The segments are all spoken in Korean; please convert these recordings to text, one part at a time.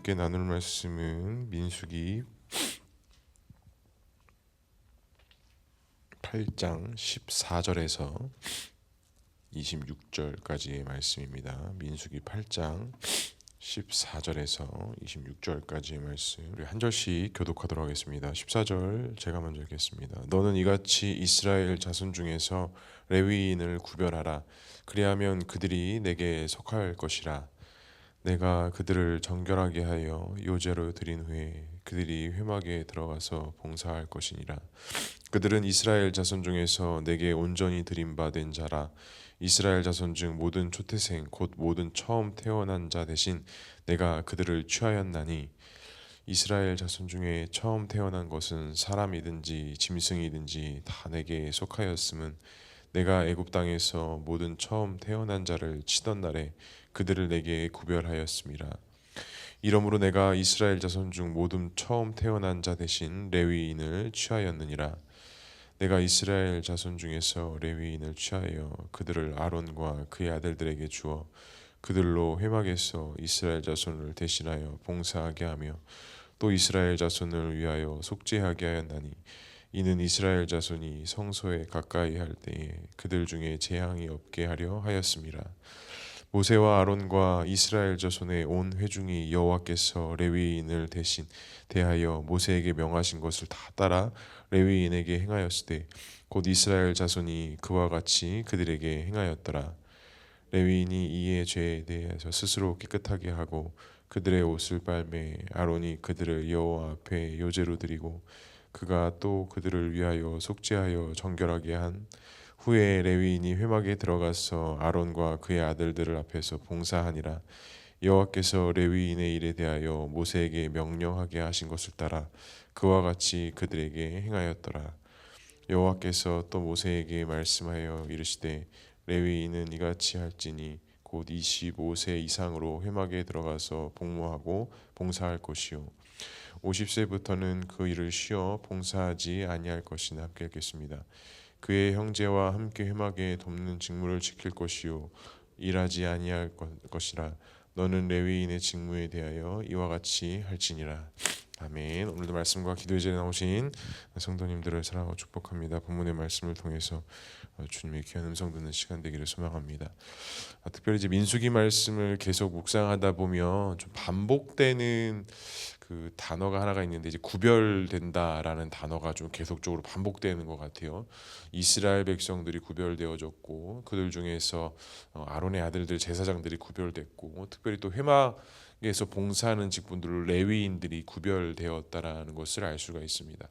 함께 나눌 말씀은 민수기 8장 14절에서 26절까지의 말씀입니다. 민수기 8장 14절에서 26절까지의 말씀, 우리 한 절씩 교독하도록 하겠습니다. 14절 제가 먼저 읽겠습니다. 너는 이같이 이스라엘 자손 중에서 레위인을 구별하라. 그리하면 그들이 내게 속할 것이라. 내가 그들을 정결하게 하여 요제로 드린 후에 그들이 회막에 들어가서 봉사할 것이니라. 그들은 이스라엘 자손 중에서 내게 온전히 드림받은 자라. 이스라엘 자손 중 모든 초태생 곧 모든 처음 태어난 자 대신 내가 그들을 취하였나니, 이스라엘 자손 중에 처음 태어난 것은 사람이든지 짐승이든지 다 내게 속하였음은 내가 애굽 땅에서 모든 처음 태어난 자를 치던 날에 그들을 내게 구별하였음이라. 이러므로 내가 이스라엘 자손 중 모든 처음 태어난 자 대신 레위인을 취하였느니라. 내가 이스라엘 자손 중에서 레위인을 취하여 그들을 아론과 그의 아들들에게 주어 그들로 회막에서 이스라엘 자손을 대신하여 봉사하게 하며 또 이스라엘 자손을 위하여 속죄하게 하였나니, 이는 이스라엘 자손이 성소에 가까이 할 때에 그들 중에 재앙이 없게 하려 하였음이라. 모세와 아론과 이스라엘 자손의 온 회중이 여호와께서 레위인을 대신 대하여 모세에게 명하신 것을 다 따라 레위인에게 행하였으되 곧 이스라엘 자손이 그와 같이 그들에게 행하였더라. 레위인이 이의 죄에 대해서 스스로 깨끗하게 하고 그들의 옷을 빨매 아론이 그들을 여호와 앞에 요제로 드리고 그가 또 그들을 위하여 속죄하여 정결하게 한 후에 레위인이 회막에 들어가서 아론과 그의 아들들을 앞에서 봉사하니라. 여호와께서 레위인의 일에 대하여 모세에게 명령하게 하신 것을 따라 그와 같이 그들에게 행하였더라. 여호와께서 또 모세에게 말씀하여 이르시되 레위인은 이같이 할지니 곧 25세 이상으로 회막에 들어가서 복무하고 봉사할 것이요 50세부터는 그 일을 쉬어 봉사하지 아니할 것이나. 함께 읽겠습니다. 그의 형제와 함께 회막에 돕는 직무를 지킬 것이요 일하지 아니할 것이라. 너는 레위인의 직무에 대하여 이와 같이 할지니라. 아멘. 오늘도 말씀과 기도의 자리에 나오신 성도님들을 사랑하고 축복합니다. 본문의 말씀을 통해서 주님의 귀한 음성 듣는 시간 되기를 소망합니다. 특별히 이제 민수기 말씀을 계속 묵상하다 보면 좀 반복되는 그 단어가 하나가 있는데, 이제 구별된다라는 단어가 좀 계속적으로 반복되는 것 같아요. 이스라엘 백성들이 구별되어졌고 그들 중에서 아론의 아들들 제사장들이 구별됐고, 특별히 또 회막에서 봉사하는 직분들로 레위인들이 구별되었다라는 것을 알 수가 있습니다.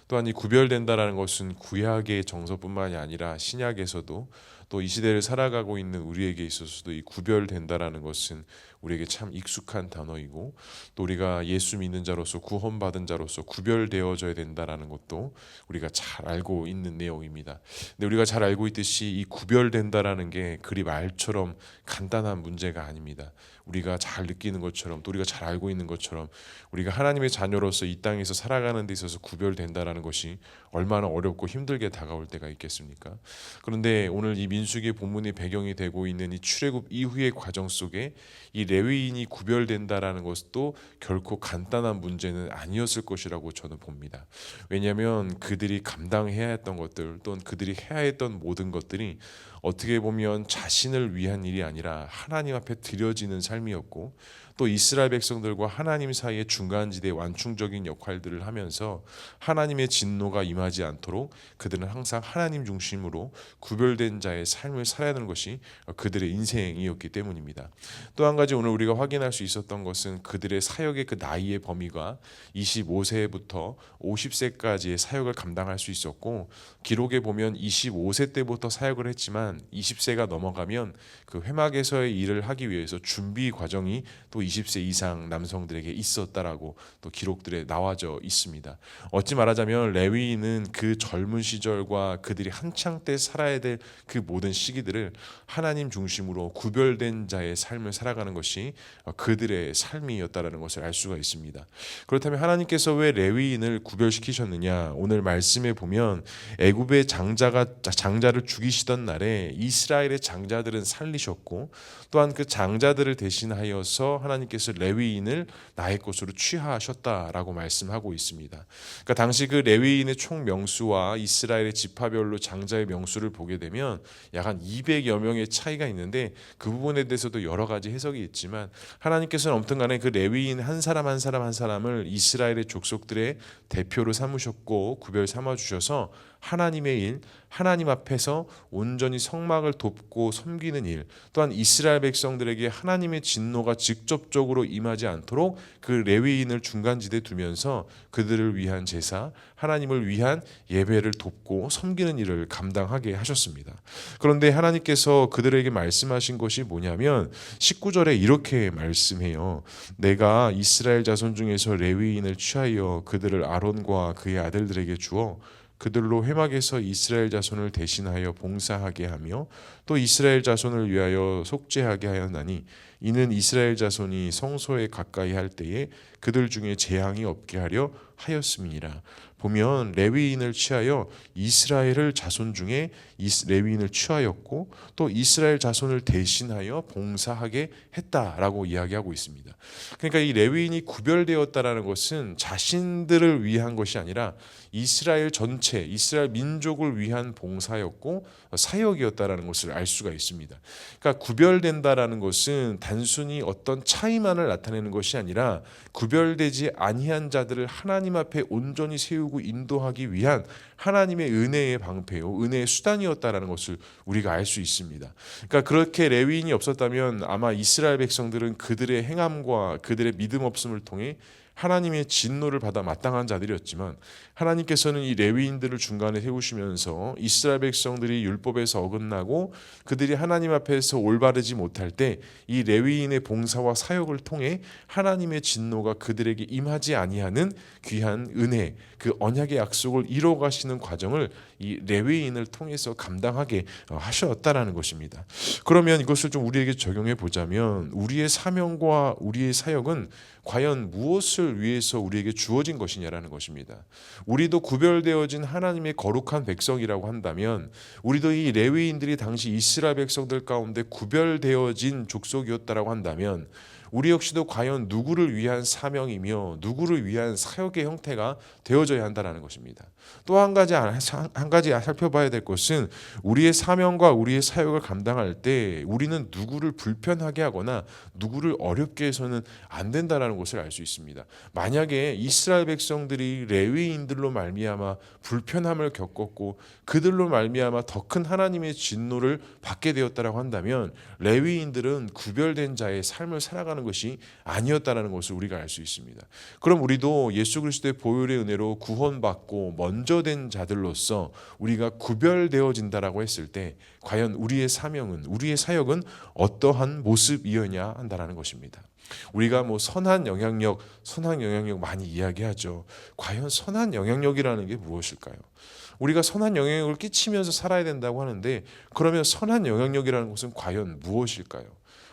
또한 이 구별된다라는 것은 구약의 정서뿐만이 아니라 신약에서도 또 이 시대를 살아가고 있는 우리에게 있어서도 이 구별된다라는 것은 우리에게 참 익숙한 단어이고, 또 우리가 예수 믿는 자로서 구원받은 자로서 구별되어져야 된다라는 것도 우리가 잘 알고 있는 내용입니다. 근데 우리가 잘 알고 있듯이 이 구별된다라는 게 그리 말처럼 간단한 문제가 아닙니다. 우리가 잘 느끼는 것처럼, 또 우리가 잘 알고 있는 것처럼 우리가 하나님의 자녀로서 이 땅에서 살아가는 데 있어서 구별된다라는 것이 얼마나 어렵고 힘들게 다가올 때가 있겠습니까? 그런데 오늘 이 민수기의 본문의 배경이 되고 있는 이 출애굽 이후의 과정 속에 이 레위인이 구별된다라는 것도 결코 간단한 문제는 아니었을 것이라고 저는 봅니다. 왜냐하면 그들이 감당해야 했던 것들, 또는 그들이 해야 했던 모든 것들이 어떻게 보면 자신을 위한 일이 아니라 하나님 앞에 드려지는 삶이었고, 또 이스라엘 백성들과 하나님 사이의 중간지대 완충적인 역할들을 하면서 하나님의 진노가 임하지 않도록 그들은 항상 하나님 중심으로 구별된 자의 삶을 살아야 하는 것이 그들의 인생이었기 때문입니다. 또 한 가지 오늘 우리가 확인할 수 있었던 것은 그들의 사역의 그 나이의 범위가 25세부터 50세까지의 사역을 감당할 수 있었고, 기록에 보면 25세 때부터 사역을 했지만 20세가 넘어가면 그 회막에서의 일을 하기 위해서 준비 과정이 또 20세 이상 남성들에게 있었다라고 또 기록들에 나와져 있습니다. 어찌 말하자면 레위인은 그 젊은 시절과 그들이 한창 때 살아야 될 그 모든 시기들을 하나님 중심으로 구별된 자의 삶을 살아가는 것이 그들의 삶이었다라는 것을 알 수가 있습니다. 그렇다면 하나님께서 왜 레위인을 구별시키셨느냐? 오늘 말씀에 보면 애굽의 장자를 죽이시던 날에 때 이스라엘의 장자들은 살리셨고 또한 그 장자들을 대신하여서 하나님께서 레위인을 나의 것으로 취하셨다라고 말씀하고 있습니다. 그러니까 당시 그 레위인의 총 명수와 이스라엘의 지파별로 장자의 명수를 보게 되면 약 한 200여 명의 차이가 있는데 그 부분에 대해서도 여러 가지 해석이 있지만 하나님께서는 아무튼 간에 그 레위인 한 사람 한 사람 한 사람을 이스라엘의 족속들의 대표로 삼으셨고 구별 삼아 주셔서 하나님의 일, 하나님 앞에서 온전히 성막을 돕고 섬기는 일, 또한 이스라엘 백성들에게 하나님의 진노가 직접적으로 임하지 않도록 그 레위인을 중간지대에 두면서 그들을 위한 제사, 하나님을 위한 예배를 돕고 섬기는 일을 감당하게 하셨습니다. 그런데 하나님께서 그들에게 말씀하신 것이 뭐냐면 19절에 이렇게 말씀해요. 내가 이스라엘 자손 중에서 레위인을 취하여 그들을 아론과 그의 아들들에게 주어 그들로 회막에서 이스라엘 자손을 대신하여 봉사하게 하며 또 이스라엘 자손을 위하여 속죄하게 하였나니 이는 이스라엘 자손이 성소에 가까이 할 때에 그들 중에 재앙이 없게 하려 하였음이니라. 보면 레위인을 취하여 이스라엘을 자손 중에 레위인을 취하였고 또 이스라엘 자손을 대신하여 봉사하게 했다라고 이야기하고 있습니다. 그러니까 이 레위인이 구별되었다라는 것은 자신들을 위한 것이 아니라 이스라엘 전체, 이스라엘 민족을 위한 봉사였고 사역이었다라는 것을 알 수가 있습니다. 그러니까 구별된다라는 것은 단순히 어떤 차이만을 나타내는 것이 아니라 구별되지 아니한 자들을 하나님 앞에 온전히 세우고 인도하기 위한 하나님의 은혜의 방패요, 은혜의 수단이었다라는 것을 우리가 알 수 있습니다. 그러니까 그렇게 레위인이 없었다면 아마 이스라엘 백성들은 그들의 행함과 그들의 믿음 없음을 통해 하나님의 진노를 받아 마땅한 자들이었지만 하나님께서는 이 레위인들을 중간에 세우시면서 이스라엘 백성들이 율법에서 어긋나고 그들이 하나님 앞에서 올바르지 못할 때 이 레위인의 봉사와 사역을 통해 하나님의 진노가 그들에게 임하지 아니하는 귀한 은혜, 그 언약의 약속을 이루어 가시는 과정을 이 레위인을 통해서 감당하게 하셨다라는 것입니다. 그러면 이것을 좀 우리에게 적용해 보자면 우리의 사명과 우리의 사역은 과연 무엇을 위해서 우리에게 주어진 것이냐라는 것입니다. 우리도 구별되어진 하나님의 거룩한 백성이라고 한다면 우리도 이 레위인들이 당시 이스라엘 백성들 가운데 구별되어진 족속이었다라고 한다면 우리 역시도 과연 누구를 위한 사명이며 누구를 위한 사역의 형태가 되어져야 한다는 것입니다. 또 한 가지 살펴봐야 될 것은 우리의 사명과 우리의 사역을 감당할 때 우리는 누구를 불편하게 하거나 누구를 어렵게 해서는 안 된다는 것을 알 수 있습니다. 만약에 이스라엘 백성들이 레위인들로 말미암아 불편함을 겪었고 그들로 말미암아 더 큰 하나님의 진노를 받게 되었다라고 한다면 레위인들은 구별된 자의 삶을 살아가는 것이 아니었다라는 것을 우리가 알 수 있습니다. 그럼 우리도 예수 그리스도의 보혈의 은혜로 구원받고 먼저 된 자들로서 우리가 구별되어진다라고 했을 때 과연 우리의 사명은, 우리의 사역은 어떠한 모습이어야 한다라는 것입니다. 우리가 선한 영향력 많이 이야기하죠. 과연 선한 영향력이라는 게 무엇일까요? 우리가 선한 영향력을 끼치면서 살아야 된다고 하는데 그러면 선한 영향력이라는 것은 과연 무엇일까요?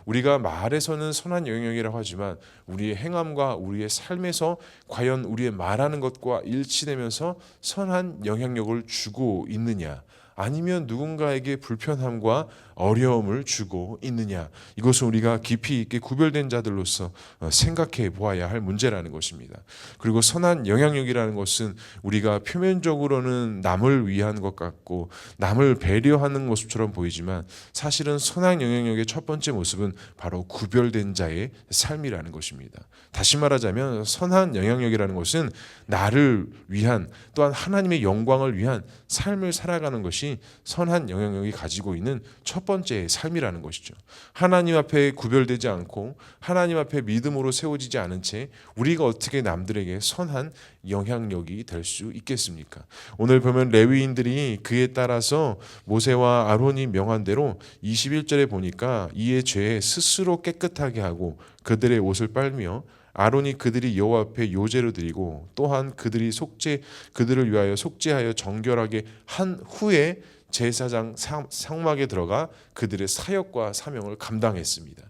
우리가 말에서는 선한 영향력이라고 하지만 우리의 행함과 우리의 삶에서 과연 우리의 말하는 것과 일치되면서 선한 영향력을 주고 있느냐, 아니면 누군가에게 불편함과 어려움을 주고 있느냐, 이것은 우리가 깊이 있게 구별된 자들로서 생각해 보아야 할 문제라는 것입니다. 그리고 선한 영향력이라는 것은 우리가 표면적으로는 남을 위한 것 같고 남을 배려하는 모습처럼 보이지만 사실은 선한 영향력의 첫 번째 모습은 바로 구별된 자의 삶이라는 것입니다. 다시 말하자면 선한 영향력이라는 것은 나를 위한, 또한 하나님의 영광을 위한 삶을 살아가는 것이 선한 영향력이 가지고 있는 첫 번째 삶이라는 것이죠. 하나님 앞에 구별되지 않고 하나님 앞에 믿음으로 세워지지 않은 채 우리가 어떻게 남들에게 선한 영향력이 될 수 있겠습니까? 오늘 보면 레위인들이 그에 따라서 모세와 아론이 명한 대로 21절에 보니까 이에 죄에 스스로 깨끗하게 하고 그들의 옷을 빨며 아론이 그들이 여호와 앞에 요제로 드리고 또한 그들을 위하여 속죄하여 정결하게 한 후에 제사장 상막에 들어가 그들의 사역과 사명을 감당했습니다.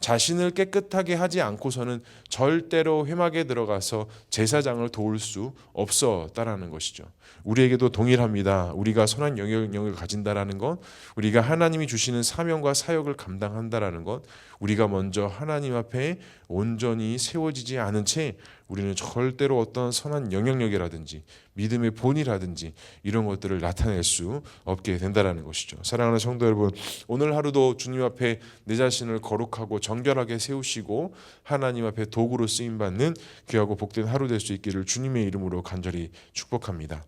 자신을 깨끗하게 하지 않고서는 절대로 회막에 들어가서 제사장을 도울 수 없었다라는 것이죠. 우리에게도 동일합니다. 우리가 선한 영향력을 가진다라는 것, 우리가 하나님이 주시는 사명과 사역을 감당한다라는 것, 우리가 먼저 하나님 앞에 온전히 세워지지 않은 채 우리는 절대로 어떤 선한 영향력이라든지 믿음의 본이라든지 이런 것들을 나타낼 수 없게 된다라는 것이죠. 사랑하는 성도 여러분, 오늘 하루도 주님 앞에 내 자신을 거룩하고 정결하게 세우시고 하나님 앞에 도구로 쓰임 받는 귀하고 복된 하루 될 수 있기를 주님의 이름으로 간절히 축복합니다.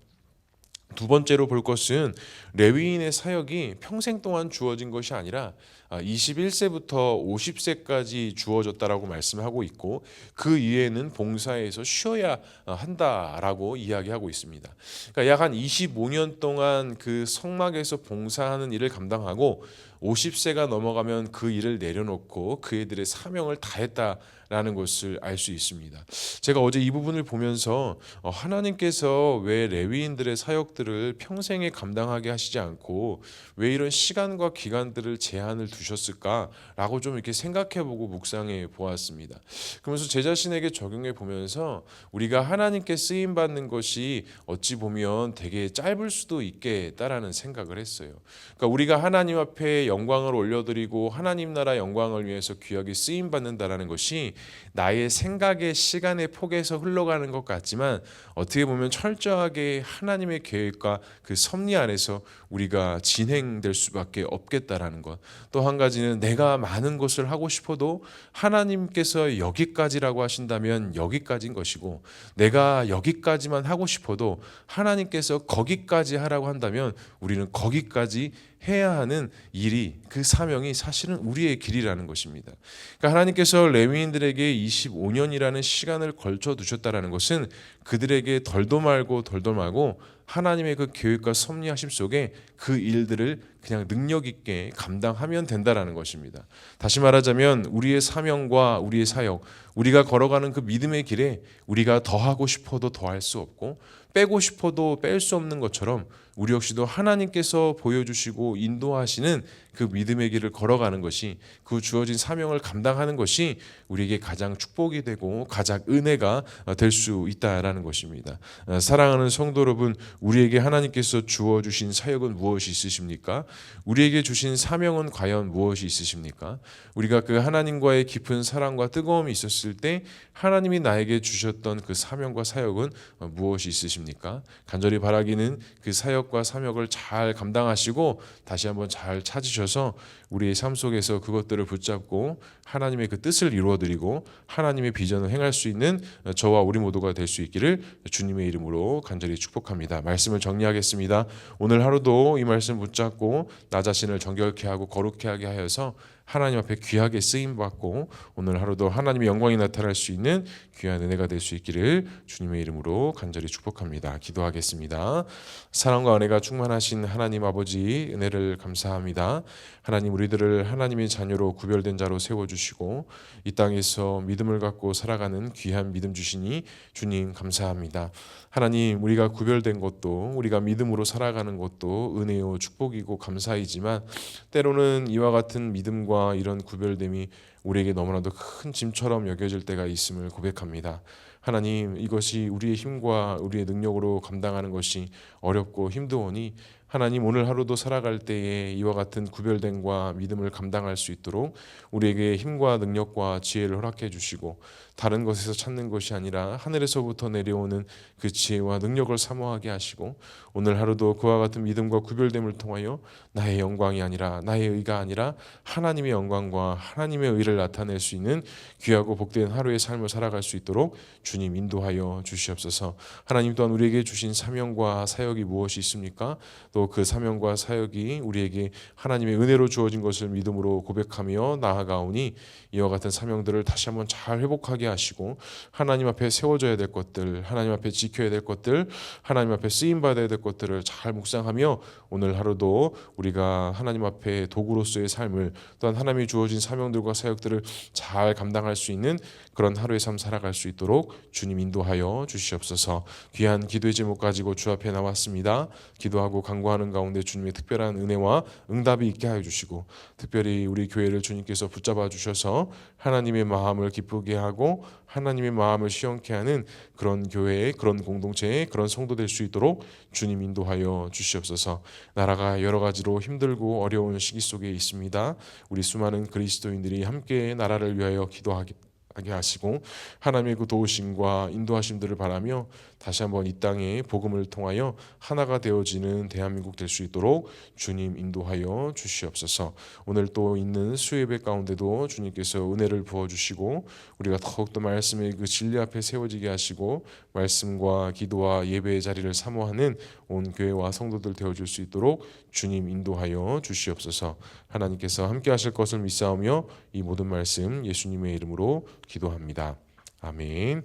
두 번째로 볼 것은 레위인의 사역이 평생 동안 주어진 것이 아니라 21세부터 50세까지 주어졌다라고 말씀하고 있고, 그 이후에는 봉사에서 쉬어야 한다라고 이야기하고 있습니다. 그러니까 약 한 25년 동안 그 성막에서 봉사하는 일을 감당하고 50세가 넘어가면 그 일을 내려놓고 그애들의 사명을 다했다라는 것을 알 수 있습니다. 제가 어제 이 부분을 보면서 하나님께서 왜 레위인들의 사역들을 평생에 감당하게 하시지 않고 왜 이런 시간과 기간들을 제한을 두셨을까라고 좀 이렇게 생각해보고 묵상해 보았습니다. 그러면서 제 자신에게 적용해 보면서 우리가 하나님께 쓰임 받는 것이 어찌 보면 되게 짧을 수도 있겠다라는 생각을 했어요. 그러니까 우리가 하나님 앞에 영광을 올려드리고 하나님 나라 영광을 위해서 귀하게 쓰임 받는다라는 것이 나의 생각의 시간의 폭에서 흘러가는 것 같지만 어떻게 보면 철저하게 하나님의 계획과 그 섭리 안에서 우리가 진행될 수밖에 없겠다라는 것. 또 한 가지는 내가 많은 것을 하고 싶어도 하나님께서 여기까지라고 하신다면 여기까지인 것이고, 내가 여기까지만 하고 싶어도 하나님께서 거기까지 하라고 한다면 우리는 거기까지 해야 하는 일이, 그 사명이 사실은 우리의 길이라는 것입니다. 그러니까 하나님께서 레위인들에게 25년이라는 시간을 걸쳐 두셨다라는 것은 그들에게 덜도 말고 하나님의 그 계획과 섭리하심 속에 그 일들을 그냥 능력 있게 감당하면 된다라는 것입니다. 다시 말하자면 우리의 사명과 우리의 사역, 우리가 걸어가는 그 믿음의 길에 우리가 더 하고 싶어도 더 할 수 없고 빼고 싶어도 뺄 수 없는 것처럼 우리 역시도 하나님께서 보여주시고 인도하시는 그 믿음의 길을 걸어가는 것이, 그 주어진 사명을 감당하는 것이 우리에게 가장 축복이 되고 가장 은혜가 될 수 있다라는 것입니다. 사랑하는 성도 여러분, 우리에게 하나님께서 주어주신 사역은 무엇이 있으십니까? 우리에게 주신 사명은 과연 무엇이 있으십니까? 우리가 그 하나님과의 깊은 사랑과 뜨거움이 있었을 때 하나님이 나에게 주셨던 그 사명과 사역은 무엇이 있으십니까? 간절히 바라기는 그 사역과 사명을 잘 감당하시고 다시 한번 잘 찾으셔서 우리의 삶 속에서 그것들을 붙잡고 하나님의 그 뜻을 이루어드리고 하나님의 비전을 행할 수 있는 저와 우리 모두가 될 수 있기를 주님의 이름으로 간절히 축복합니다. 말씀을 정리하겠습니다. 오늘 하루도 이 말씀 붙잡고 나 자신을 정결케 하고 거룩케 하게 하여서 하나님 앞에 귀하게 쓰임받고 오늘 하루도 하나님의 영광이 나타날 수 있는 귀한 은혜가 될 수 있기를 주님의 이름으로 간절히 축복합니다. 기도하겠습니다. 사랑과 은혜가 충만하신 하나님 아버지, 은혜를 감사합니다. 하나님, 우리들을 하나님의 자녀로 구별된 자로 세워주시고 이 땅에서 믿음을 갖고 살아가는 귀한 믿음 주시니 주님 감사합니다. 하나님, 우리가 구별된 것도, 우리가 믿음으로 살아가는 것도 은혜요 축복이고 감사이지만 때로는 이와 같은 믿음과 이런 구별됨이 우리에게 너무나도 큰 짐처럼 여겨질 때가 있음을 고백합니다. 하나님, 이것이 우리의 힘과 우리의 능력으로 감당하는 것이 어렵고 힘드오니 하나님, 오늘 하루도 살아갈 때에 이와 같은 구별됨과 믿음을 감당할 수 있도록 우리에게 힘과 능력과 지혜를 허락해 주시고 다른 것에서 찾는 것이 아니라 하늘에서부터 내려오는 그 지혜와 능력을 사모하게 하시고 오늘 하루도 그와 같은 믿음과 구별됨을 통하여 나의 영광이 아니라, 나의 의가 아니라 하나님의 영광과 하나님의 의를 나타낼 수 있는 귀하고 복된 하루의 삶을 살아갈 수 있도록 주님 인도하여 주시옵소서. 하나님 또한 우리에게 주신 사명과 사역이 무엇이 있습니까? 또 그 사명과 사역이 우리에게 하나님의 은혜로 주어진 것을 믿음으로 고백하며 나아가오니 이와 같은 사명들을 다시 한번 잘 회복하게 하시고 하나님 앞에 세워져야 될 것들, 하나님 앞에 지켜야 될 것들, 하나님 앞에 쓰임받아야 될 것들을 잘 묵상하며 오늘 하루도 우리가 하나님 앞에 도구로서의 삶을, 또한 하나님이 주어진 사명들과 사역들을 잘 감당할 수 있는 그런 하루의 삶 살아갈 수 있도록 주님 인도하여 주시옵소서. 귀한 기도의 제목 가지고 주 앞에 나왔습니다. 기도하고 간구하는 기도하는 가운데 주님의 특별한 은혜와 응답이 있게 하여 주시고, 특별히 우리 교회를 주님께서 붙잡아 주셔서 하나님의 마음을 기쁘게 하고 하나님의 마음을 시원케 하는 그런 교회의, 그런 공동체의, 그런 성도 될 수 있도록 주님 인도하여 주시옵소서. 나라가 여러 가지로 힘들고 어려운 시기 속에 있습니다. 우리 수많은 그리스도인들이 함께 나라를 위하여 기도하게 하시고 하나님의 그 도우심과 인도하심들을 바라며 다시 한번 이 땅에 복음을 통하여 하나가 되어지는 대한민국 될 수 있도록 주님 인도하여 주시옵소서. 오늘 또 있는 수예배 가운데도 주님께서 은혜를 부어주시고 우리가 더욱더 말씀의 그 진리 앞에 세워지게 하시고 말씀과 기도와 예배의 자리를 사모하는 온 교회와 성도들 되어줄 수 있도록 주님 인도하여 주시옵소서. 하나님께서 함께 하실 것을 믿사오며 이 모든 말씀 예수님의 이름으로 기도합니다. 아멘.